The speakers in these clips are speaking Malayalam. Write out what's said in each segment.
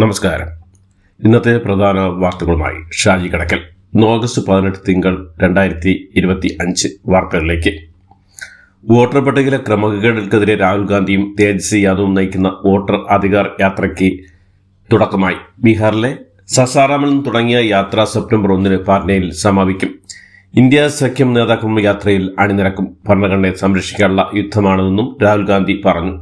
നമസ്കാരം. ഇന്നത്തെ പ്രധാന വാർത്തകളുമായി ഷാജി കടക്കൽ. ഓഗസ്റ്റ് 18 തിങ്കൾ 2025 വാർത്തകളിലേക്ക്. വോട്ടർ പട്ടികയിലെ ക്രമക്കേടുകൾക്കെതിരെ രാഹുൽ ഗാന്ധിയും തേജസ്വി യാദവും നയിക്കുന്ന വോട്ടർ അധികാർ യാത്രയ്ക്ക് തുടക്കമായി. ബീഹാറിലെ സസാറാമിൽ നിന്ന് തുടങ്ങിയ യാത്ര സെപ്റ്റംബർ 1 പാറ്റ്നയിൽ സമാപിക്കും. ഇന്ത്യ സഖ്യം നേതാക്കളും യാത്രയിൽ അണിനിരക്കും. ഭരണഘടനയെ സംരക്ഷിക്കാനുള്ള യുദ്ധമാണെന്നും രാഹുൽ ഗാന്ധി പറഞ്ഞു.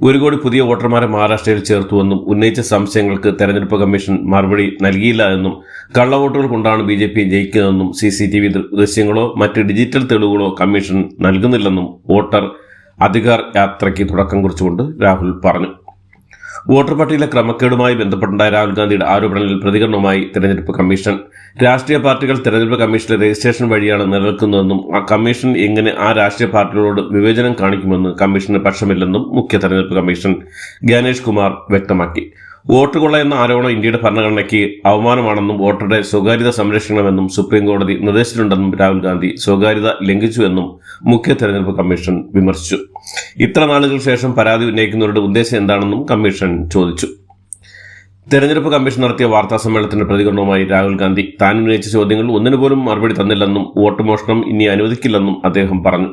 1 കോടി പുതിയ വോട്ടർമാരെ മഹാരാഷ്ട്രയിൽ ചേർത്തുവെന്നും ഉന്നയിച്ച സംശയങ്ങൾക്ക് തെരഞ്ഞെടുപ്പ് കമ്മീഷൻ മറുപടി നൽകിയില്ല എന്നും കള്ളവോട്ടുകൾ കൊണ്ടാണ് BJP ജയിക്കുന്നതെന്നും CCTV ദൃശ്യങ്ങളോ മറ്റ് ഡിജിറ്റൽ തെളിവുകളോ കമ്മീഷൻ നൽകുന്നില്ലെന്നും വോട്ടർ അധികാർ യാത്രയ്ക്ക് തുടക്കം കുറിച്ചുകൊണ്ട് രാഹുൽ പറഞ്ഞു. വോട്ടർ പട്ടികയിലെ ക്രമക്കേടുമായി ബന്ധപ്പെട്ടുണ്ടായ രാഹുൽ ഗാന്ധിയുടെ ആരോപണങ്ങളിൽ പ്രതികരണവുമായി തെരഞ്ഞെടുപ്പ് കമ്മീഷൻ. രാഷ്ട്രീയ പാർട്ടികൾ തെരഞ്ഞെടുപ്പ് കമ്മീഷനിലെ രജിസ്ട്രേഷൻ വഴിയാണ് നിലനിൽക്കുന്നതെന്നും കമ്മീഷൻ എങ്ങനെ ആ രാഷ്ട്രീയ പാർട്ടികളോട് വിവേചനം കാണിക്കുമെന്ന് കമ്മീഷന് പക്ഷമില്ലെന്നും മുഖ്യ തെരഞ്ഞെടുപ്പ് കമ്മീഷൻ ഗണേഷ് കുമാർ വ്യക്തമാക്കി. വോട്ട് കൊള്ള എന്ന ആരോപണം ഇന്ത്യയുടെ ഭരണഘടനയ്ക്ക് അവമാനമാണെന്നും വോട്ടറുടെ സ്വകാര്യത സംരക്ഷിക്കണമെന്നും സുപ്രീംകോടതി നിർദ്ദേശിച്ചിട്ടുണ്ടെന്നും രാഹുൽ ഗാന്ധി സ്വകാര്യത ലംഘിച്ചുവെന്നും മുഖ്യ തെരഞ്ഞെടുപ്പ് കമ്മീഷൻ വിമർശിച്ചു. ഇത്ര നാളുകൾക്ക് ശേഷം പരാതി ഉന്നയിക്കുന്നവരുടെ ഉദ്ദേശം എന്താണെന്നും കമ്മീഷൻ ചോദിച്ചു. തെരഞ്ഞെടുപ്പ് കമ്മീഷൻ നടത്തിയ വാർത്താ സമ്മേളനത്തിന്റെ പ്രതികരണവുമായി രാഹുൽ ഗാന്ധി താൻ ഉന്നയിച്ച ചോദ്യങ്ങൾ ഒന്നിനു പോലും മറുപടി തന്നില്ലെന്നും വോട്ട് മോഷണം ഇനി അനുവദിക്കില്ലെന്നും അദ്ദേഹം പറഞ്ഞു.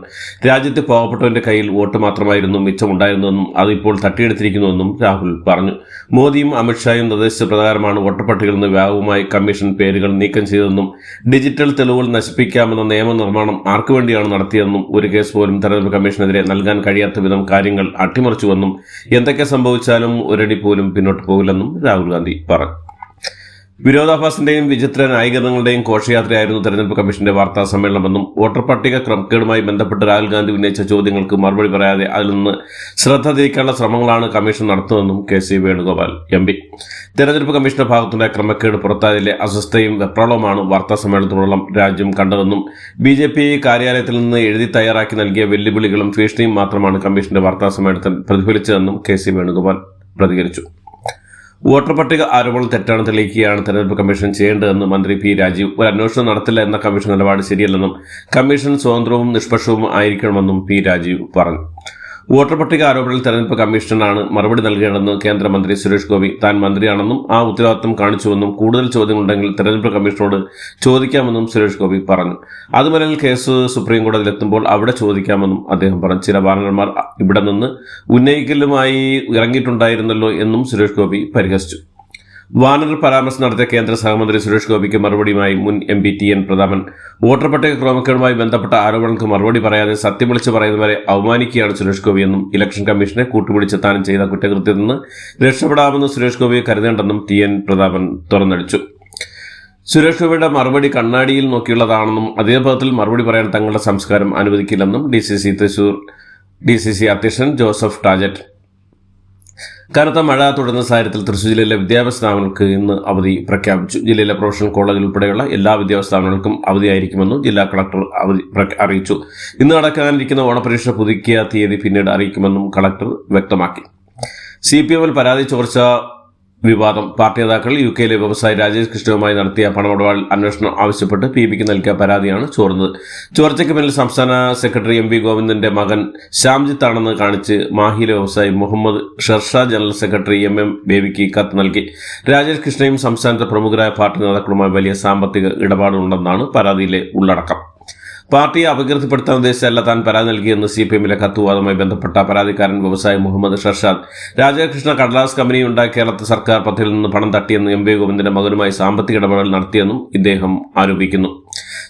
രാജ്യത്തെ പാവപ്പെട്ടവന്റെ കയ്യിൽ വോട്ട് മാത്രമായിരുന്നു മിച്ചമുണ്ടായിരുന്നതെന്നും അതിപ്പോൾ തട്ടിയെടുത്തിരിക്കുന്നുവെന്നും രാഹുൽ പറഞ്ഞു. മോദിയും അമിത്ഷായും നിർദ്ദേശിച്ച പ്രകാരമാണ് വോട്ടർ പട്ടികയിൽ നിന്ന് വ്യാപകമായി കമ്മീഷൻ പേരുകൾ നീക്കം ചെയ്തതെന്നും ഡിജിറ്റൽ തെളിവുകൾ നശിപ്പിക്കാമെന്ന നിയമനിർമ്മാണം ആർക്കുവേണ്ടിയാണ് നടത്തിയതെന്നും ഒരു കേസ് പോലും തെരഞ്ഞെടുപ്പ് കമ്മീഷനെതിരെ നൽകാൻ കഴിയാത്ത വിധം കാര്യങ്ങൾ അട്ടിമറിച്ചുവെന്നും എന്തൊക്കെ സംഭവിച്ചാലും ഒരടി പോലും പിന്നോട്ട് പോകില്ലെന്നും രാഹുൽ ഗാന്ധി പറഞ്ഞു. വിരോധാഭാസന്റെയും വിചിത്ര ന്യായീകരണങ്ങളുടെയും ഘോഷയാത്രയായിരുന്നു തെരഞ്ഞെടുപ്പ് കമ്മീഷന്റെ വാർത്താ സമ്മേളനമെന്നും വോട്ടർ പട്ടിക ക്രമക്കേടുമായി ബന്ധപ്പെട്ട് രാഹുൽ ഗാന്ധി ഉന്നയിച്ച ചോദ്യങ്ങൾക്ക് മറുപടി പറയാതെ അതിൽ നിന്ന് ശ്രദ്ധ തിരിക്കാനുള്ള ശ്രമങ്ങളാണ് കമ്മീഷൻ നടത്തുന്നതെന്നും KC വേണുഗോപാൽ MP. തെരഞ്ഞെടുപ്പ് കമ്മീഷന്റെ ഭാഗത്തുണ്ടായ ക്രമക്കേട് പുറത്തായതിലെ അസ്വസ്ഥയും വെപ്രാളവുമാണ് വാർത്താ സമ്മേളനത്തോളം രാജ്യം കണ്ടതെന്നും BJP കാര്യാലയത്തിൽ നിന്ന് എഴുതി തയ്യാറാക്കി നൽകിയ വെല്ലുവിളികളും ഭീഷണിയും മാത്രമാണ് കമ്മീഷന്റെ വാർത്താ സമ്മേളനത്തിൽ പ്രതിഫലിച്ചതെന്നും KC വേണുഗോപാൽ പ്രതികരിച്ചു. വോട്ടർ പട്ടിക ആരോപണം തെറ്റാണ് തെളിയിക്കുകയാണ് തെരഞ്ഞെടുപ്പ് കമ്മീഷൻ ചെയ്യേണ്ടതെന്ന് മന്ത്രി P. രാജീവ്. ഒരു അന്വേഷണം നടത്തില്ല എന്ന കമ്മീഷൻ നിലപാട് ശരിയല്ലെന്നും കമ്മീഷൻ സ്വതന്ത്രവും നിഷ്പക്ഷവും ആയിരിക്കണമെന്നും P. രാജീവ് പറഞ്ഞു. വോട്ടർ പട്ടിക ആരോപണത്തിൽ തെരഞ്ഞെടുപ്പ് കമ്മീഷനാണ് മറുപടി നൽകേണ്ടതെന്ന് കേന്ദ്രമന്ത്രി സുരേഷ് ഗോപി. താൻ മന്ത്രിയാണെന്നും ആ ഉത്തരവാദിത്തം കാണിച്ചുവെന്നും കൂടുതൽ ചോദ്യങ്ങളുണ്ടെങ്കിൽ തെരഞ്ഞെടുപ്പ് കമ്മീഷനോട് ചോദിക്കാമെന്നും സുരേഷ് ഗോപി പറഞ്ഞു. അതുമല്ലെങ്കിൽ കേസ് സുപ്രീം കോടതിയിലെത്തുമ്പോൾ അവിടെ ചോദിക്കാമെന്നും അദ്ദേഹം പറഞ്ഞു. ചില വാനർമാർ ഇവിടെ നിന്ന് ഉന്നയിക്കലുമായി ഇറങ്ങിയിട്ടുണ്ടായിരുന്നല്ലോ എന്നും സുരേഷ് ഗോപി പരിഹസിച്ചു. വാനർ പരാമർശം നടത്തിയ കേന്ദ്ര സഹമന്ത്രി സുരേഷ് ഗോപിക്ക് മറുപടിയുമായി മുൻ MP TN പ്രതാപൻ. വോട്ടർ പട്ടിക ക്രമക്കേടുമായി ബന്ധപ്പെട്ട ആരോപണങ്ങൾക്ക് മറുപടി പറയാതെ സത്യം വിളിച്ച് പറയുന്നവരെ അവമാനിക്കുകയാണ് സുരേഷ് ഗോപിയെന്നും ഇലക്ഷൻ കമ്മീഷനെ കൂട്ടുപിടിച്ച് താനും ചെയ്ത കുറ്റകൃത്യത്തിൽ നിന്ന് രക്ഷപ്പെടാമെന്ന് സുരേഷ് ഗോപിയെ കരുതേണ്ടെന്നും TN പ്രതാപൻ തുറന്നടിച്ചു. സുരേഷ് ഗോപിയുടെ മറുപടി കണ്ണാടിയിൽ നോക്കിയുള്ളതാണെന്നും അതേ പദത്തിൽ മറുപടി പറയാൻ തങ്ങളുടെ സംസ്കാരം അനുവദിക്കില്ലെന്നും തൃശൂർ DCC അധ്യക്ഷൻ ജോസഫ് ടാജറ്റ്. കനത്ത മഴ തുടർന്ന സാഹചര്യത്തിൽ തൃശൂർ ജില്ലയിലെ വിദ്യാഭ്യാസ സ്ഥാപനങ്ങൾക്ക് ഇന്ന് അവധി പ്രഖ്യാപിച്ചു. ജില്ലയിലെ പ്രൊഫഷണൽ കോളേജ് ഉൾപ്പെടെയുള്ള എല്ലാ വിദ്യാഭ്യാസ സ്ഥാപനങ്ങൾക്കും അവധിയായിരിക്കുമെന്നും ജില്ലാ കളക്ടർ അറിയിച്ചു. ഇന്ന് നടക്കാനിരിക്കുന്ന ഓണപരീക്ഷ പുതുക്കിയ തീയതി പിന്നീട് അറിയിക്കുമെന്നും കളക്ടർ വ്യക്തമാക്കി. CPM പരാതി ചോർച്ച വിവാദം. പാർട്ടി നേതാക്കൾ UK വ്യവസായി രാജേഷ് കൃഷ്ണയുമായി നടത്തിയ പണമിടപാടിൽ അന്വേഷണം ആവശ്യപ്പെട്ട് PBക്ക് നൽകിയ പരാതിയാണ് ചോർന്നത്. ചോർച്ചയ്ക്ക് പിന്നിൽ സംസ്ഥാന സെക്രട്ടറി MV ഗോവിന്ദന്റെ മകൻ ശ്യാംജിത്ത് ആണെന്ന് കാണിച്ച് മാഹിയിലെ വ്യവസായി Muhammad Sher Shah general secretary MM ബേബിക്ക് കത്ത് നൽകി. രാജേഷ് കൃഷ്ണയും സംസ്ഥാനത്തെ പ്രമുഖരായ പാർട്ടി നേതാക്കളുമായി വലിയ സാമ്പത്തിക ഇടപാടുണ്ടെന്നാണ് പരാതിയിലെ ഉള്ളടക്കം. പാർട്ടിയെ അപകീർത്തിപ്പെടുത്താൻ ഉദ്ദേശിച്ചല്ല താൻ പരാതി നൽകിയെന്ന് CPMലെ കത്തുവാദവുമായി ബന്ധപ്പെട്ട പരാതിക്കാരൻ വ്യവസായി മുഹമ്മദ് ഷർഷാദ്. രാജകൃഷ്ണ കടലാസ് കമ്പനിയുണ്ടായ കേരള സർക്കാർ പദ്ധതിയിൽ നിന്ന് പണം തട്ടിയെന്ന് MV ഗോവിന്ദന്റെ മകനുമായി സാമ്പത്തിക ഇടപെടൽ നടത്തിയെന്നും ഇദ്ദേഹം ആരോപിക്കുന്നു.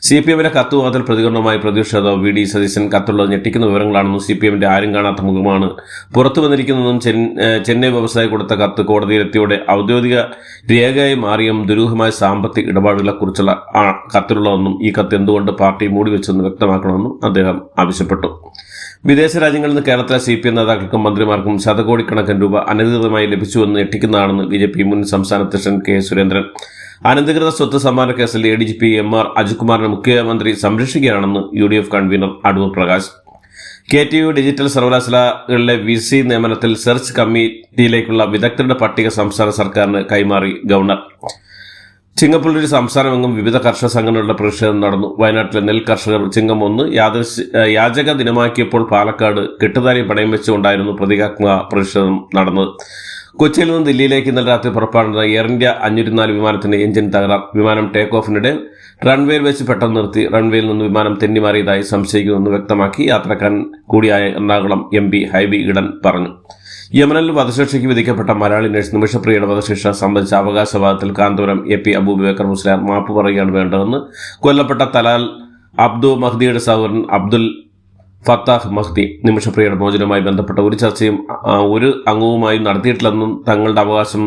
CPMലെ കത്തുവാദത്തിൽ പ്രതികരണവുമായി പ്രതിപക്ഷ നേതാവ് VD സതീശൻ കത്തുള്ളത് ഞെട്ടിക്കുന്ന വിവരങ്ങളാണെന്നും CPMന്റെ ആരും കാണാത്ത മുഖമാണ് പുറത്തു വന്നിരിക്കുന്നതെന്നും ചെന്നൈ വ്യവസായി കൊടുത്ത കത്ത് കോടതിയിലെത്തിയോടെ ഔദ്യോഗിക രേഖയായി മാറിയും ദുരൂഹമായ സാമ്പത്തിക ഇടപാടുകളെക്കുറിച്ചുള്ള കത്തിലുള്ളതെന്നും ഈ കത്ത് എന്തുകൊണ്ട് പാർട്ടി മൂടിവെച്ചെന്ന് വ്യക്തമാക്കണമെന്നും അദ്ദേഹം ആവശ്യപ്പെട്ടു. വിദേശ രാജ്യങ്ങളിൽ നിന്ന് കേരളത്തിലെ CPM നേതാക്കൾക്കും മന്ത്രിമാർക്കും ശതകോടിക്കണക്കിന് രൂപ അനധികൃതമായി ലഭിച്ചുവെന്ന് ഞെട്ടിക്കുന്നതാണെന്ന് BJP മുൻ സംസ്ഥാന അധ്യക്ഷൻ K. സുരേന്ദ്രൻ. അനധികൃത സ്വത്ത് സമ്മാന കേസിൽ ADGP MR അജിത് കുമാറിനെ മുഖ്യമന്ത്രി സംരക്ഷിക്കുകയാണെന്ന് UDF convener Adoor Prakash. KTU digital സർവകലാശാലകളിലെ VC നിയമനത്തിൽ സെർച്ച് കമ്മിറ്റിയിലേക്കുള്ള വിദഗ്ധരുടെ പട്ടിക സംസ്ഥാന സർക്കാരിന് കൈമാറി ഗവർണർ. ചിങ്ങപ്പുള്ളൂരിൽ സംസ്ഥാനമെങ്ങും വിവിധ കർഷക സംഘടനകളുടെ പ്രതിഷേധം നടന്നു. വയനാട്ടിലെ നെൽ കർഷകർ ചിങ്ങം 1 യാചക ദിനമാക്കിയപ്പോൾ പാലക്കാട് കെട്ടുതാരി പണയം വെച്ചുകൊണ്ടായിരുന്നു പ്രതീകാത്മക പ്രതിഷേധം നടന്നത്. കൊച്ചിയിൽ നിന്ന് ദില്ലിയിലേക്ക് ഇന്നലെ രാത്രി പുറപ്പെടുന്ന എയർ ഇന്ത്യ 504 വിമാനത്തിന്റെ എഞ്ചിൻ തകരാർ. വിമാനം ടേക്ക് ഓഫിനിടെ റൺവേയിൽ വെച്ച് പെട്ടെന്ന് നിർത്തി. റൺവേയിൽ നിന്ന് വിമാനം തെന്നിമാറിയതായി സംശയിക്കുന്നുവെന്ന് വ്യക്തമാക്കി യാത്രക്കാരൻ കൂടിയായ എറണാകുളം MP ഹൈബി ഈഡൻ പറഞ്ഞു. യമനിൽ വധശിക്ഷയ്ക്ക് വിധിക്കപ്പെട്ട മലയാളി നഴ്സ് നിമിഷപ്രിയയുടെ വധശിക്ഷ സംബന്ധിച്ച അവകാശവാദത്തിൽ കാന്തപുരം AP അബൂബക്കർ മുസ്ലിയാർ മാപ്പ് പറയുകയാണ് വേണ്ടതെന്ന് കൊല്ലപ്പെട്ട തലാൽ അബ്ദു മഹ്ദിയുടെ സഹോദരൻ അബ്ദുൽ ഫത്താഹ് മഹ്ദി നിമിഷപ്രിയയുടെ മോചനവുമായി ബന്ധപ്പെട്ട ഒരു ചർച്ചയും ഒരു അംഗവുമായി നടത്തിയിട്ടില്ലെന്നും തങ്ങളുടെ അവകാശം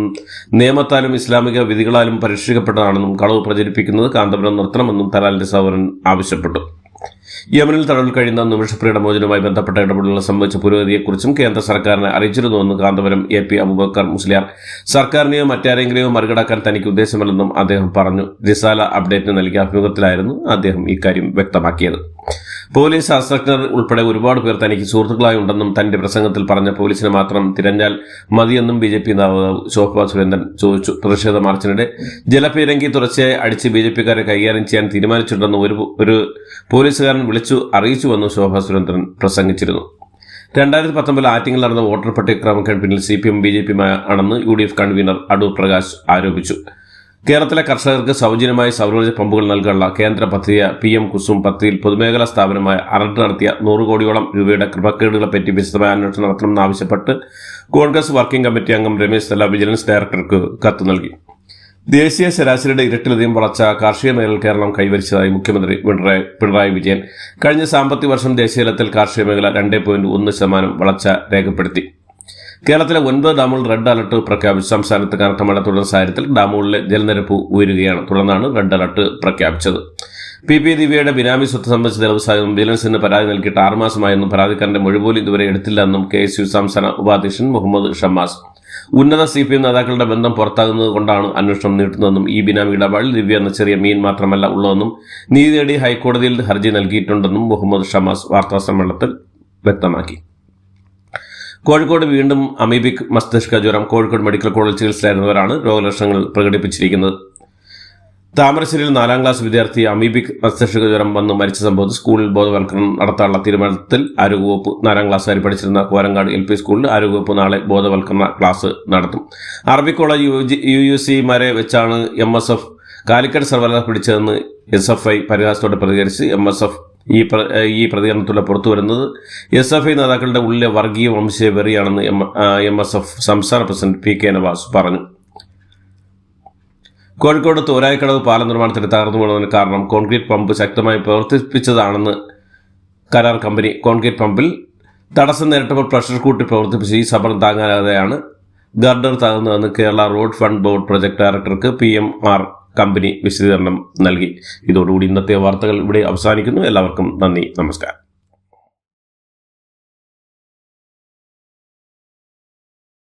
നിയമത്താലും ഇസ്ലാമിക വിധികളാലും പരിരക്ഷിക്കപ്പെട്ടതാണെന്നും കളവ് പ്രചരിപ്പിക്കുന്നത് കാന്തപുരം നിർത്തണമെന്നും തലാലിന്റെ സഹോദരൻ ആവശ്യപ്പെട്ടു. യമനിൽ തടവിൽ കഴിയുന്ന നിമിഷപ്രിയയുടെ മോചനവുമായി ബന്ധപ്പെട്ട ഇടപെടലുകൾ സംബന്ധിച്ച പുരോഗതിയെക്കുറിച്ചും കേന്ദ്ര സർക്കാരിനെ അറിയിച്ചിരുന്നുവെന്ന് കാന്തപുരം AP അബൂബക്കർ മുസ്ലിയാർ. സർക്കാരിനെയോ മറ്റാരെങ്കിലെയോ മറികടക്കാൻ തനിക്ക് ഉദ്ദേശമില്ലെന്നും അദ്ദേഹം പറഞ്ഞു. റിസാല അപ്ഡേറ്റിന് നൽകിയ അഭിമുഖത്തിലായിരുന്നു അദ്ദേഹം ഇക്കാര്യം വ്യക്തമാക്കിയത്. പോലീസ് ശാസ്ത്രജ്ഞർ ഉൾപ്പെടെ ഒരുപാട് പേർ തനിക്ക് സുഹൃത്തുക്കളായി ഉണ്ടെന്നും തന്റെ പ്രസംഗത്തിൽ പറഞ്ഞ പോലീസിനെ മാത്രം തിരഞ്ഞാൽ മതിയെന്നും BJP നേതാവ് ശോഭാ സുരേന്ദ്രൻ ചോദിച്ചു. പ്രതിഷേധ മാർച്ചിനിടെ ജലപീരങ്കി തുടർച്ചയായി അടിച്ച് BJPക്കാരെ കൈകാര്യം ചെയ്യാൻ തീരുമാനിച്ചിട്ടുണ്ടെന്ന് ഒരു പോലീസുകാരൻ വിളിച്ചു അറിയിച്ചുവെന്നും ശോഭാ സുരേന്ദ്രൻ പ്രസംഗിച്ചിരുന്നു. 2019 ആറ്റിങ്ങിൽ നടന്ന വോട്ടർ പട്ടിക ക്രമക്കേട് പിന്നിൽ CPM BJP ആണെന്ന് UDF കൺവീനർ അടൂർ പ്രകാശ് ആരോപിച്ചു. കേരളത്തിലെ കർഷകർക്ക് സൗജന്യമായി സൗരോർജ്ജ പമ്പുകൾ നൽകാനുള്ള കേന്ദ്ര പദ്ധതിയായ PM കുസും പദ്ധതിയിൽ പൊതുമേഖലാ സ്ഥാപനമായ അറട്ട് നടത്തിയ 100 കോടിയോളം രൂപയുടെ ക്രമക്കേടുകളെപ്പറ്റി വിശദമായ അന്വേഷണം നടത്തണമെന്നാവശ്യപ്പെട്ട് കോൺഗ്രസ് വർക്കിംഗ് കമ്മിറ്റി അംഗം രമേശ് ചെന്നിത്തല വിജിലൻസ് ഡയറക്ടർക്ക് കത്ത് നൽകി. ദേശീയ ശരാശരിയുടെ ഇരട്ടിലധികം വളർച്ച കാർഷിക മേഖലയിൽ കേരളം കൈവരിച്ചതായി മുഖ്യമന്ത്രി പിണറായി വിജയൻ. കഴിഞ്ഞ സാമ്പത്തിക വർഷം ദേശീയ തലത്തിൽ കാർഷിക മേഖല 2.1% വളർച്ച രേഖപ്പെടുത്തി. കേരളത്തിലെ 9 ഡാമുകൾ റെഡ് അലർട്ട് പ്രഖ്യാപിച്ചു. സംസ്ഥാനത്ത് കനത്ത മഴ തുടർന്ന സാഹചര്യത്തിൽ ഡാമുകളിലെ ജലനിരപ്പ് ഉയരുകയാണ്. തുടർന്നാണ് റെഡ് അലർട്ട് പ്രഖ്യാപിച്ചത്. PP ദിവ്യയുടെ ബിനാമി സ്വത്ത് സംബന്ധിച്ച തെളിവ് സഹിതം വിജിലൻസിന് പരാതി നൽകിയിട്ട് 6 മാസമായെന്നും പരാതിക്കാരന്റെ മൊഴി പോലും ഇതുവരെ എടുത്തില്ലെന്നും KSU സംസ്ഥാന ഉപാധ്യക്ഷൻ മുഹമ്മദ് ഷമ്മാസ്. ഉന്നത CPM നേതാക്കളുടെ ബന്ധം പുറത്താകുന്നത് കൊണ്ടാണ് അന്വേഷണം നീട്ടുന്നതെന്നും ഈ ബിനാമി ഇടപാടിൽ ദിവ്യ എന്ന ചെറിയ മീൻ മാത്രമല്ല ഉള്ളതെന്നും നീതി തേടി ഹൈക്കോടതിയിൽ ഹർജി നൽകിയിട്ടുണ്ടെന്നും മുഹമ്മദ് ഷമ്മാസ് വാർത്താസമ്മേളനത്തിൽ വ്യക്തമാക്കി. കോഴിക്കോട് വീണ്ടും അമീബിക് മസ്തിഷ്ക ജ്വരം. കോഴിക്കോട് മെഡിക്കൽ കോളേജ് ചികിത്സയിലായിരുന്നവരാണ് രോഗലക്ഷണങ്ങൾ പ്രകടിപ്പിച്ചിരിക്കുന്നത്. താമരശ്ശേരിയിൽ 4ാം ക്ലാസ് വിദ്യാർത്ഥി അമീബിക് മസ്തിഷ്ക ജ്വരം വന്ന് മരിച്ച സംഭവത്തിൽ സ്കൂളിൽ ബോധവൽക്കരണം നടത്താനുള്ള തീരുമാനത്തിൽ ആരോഗ്യവകുപ്പ്. 4ാം ക്ലാസ്സുകാരി പഠിച്ചിരുന്ന കോരങ്ങാട് LP സ്കൂളിൽ ആരോഗ്യവകുപ്പ് നാളെ ബോധവൽക്കരണ ക്ലാസ് നടത്തും. അറബി കോളേജ് UUC-മാരെ വെച്ചാണ് MSF കാലിക്കറ്റ് സർവകലാശാല പിടിച്ചതെന്ന് SFI പരിഹാസത്തോടെ പ്രതികരിച്ച് MSF ഈ പ്രതികരണത്തിലൂടെ പുറത്തുവരുന്നത് SFI നേതാക്കളുടെ ഉള്ളിലെ വർഗീയ വംശീയ വെറിയാണെന്ന് MSF സംസ്ഥാന പ്രസിഡന്റ് PK നവാസ് പറഞ്ഞു. കോഴിക്കോട് തോരായിക്കടവ് പാലം നിർമ്മാണത്തിന് തകർന്നു വീണതിന് കാരണം കോൺക്രീറ്റ് പമ്പ് ശക്തമായി പ്രവർത്തിപ്പിച്ചതാണെന്ന് കരാർ കമ്പനി. കോൺക്രീറ്റ് പമ്പിൽ തടസ്സം നേരിട്ടപ്പോൾ പ്രഷർ കൂട്ടി പ്രവർത്തിപ്പിച്ച് ഈ സമ്മർദ്ദം താങ്ങാനാതെയാണ് ഗർഡർ തകർന്നതെന്ന് Kerala road fund board project ഡയറക്ടർക്ക് PMR കമ്പനി വിശദീകരണം നൽകി. ഇതോടുകൂടി ഇന്നത്തെ വാർത്തകൾ ഇവിടെ അവസാനിക്കുന്നു. എല്ലാവർക്കും നന്ദി, നമസ്കാരം.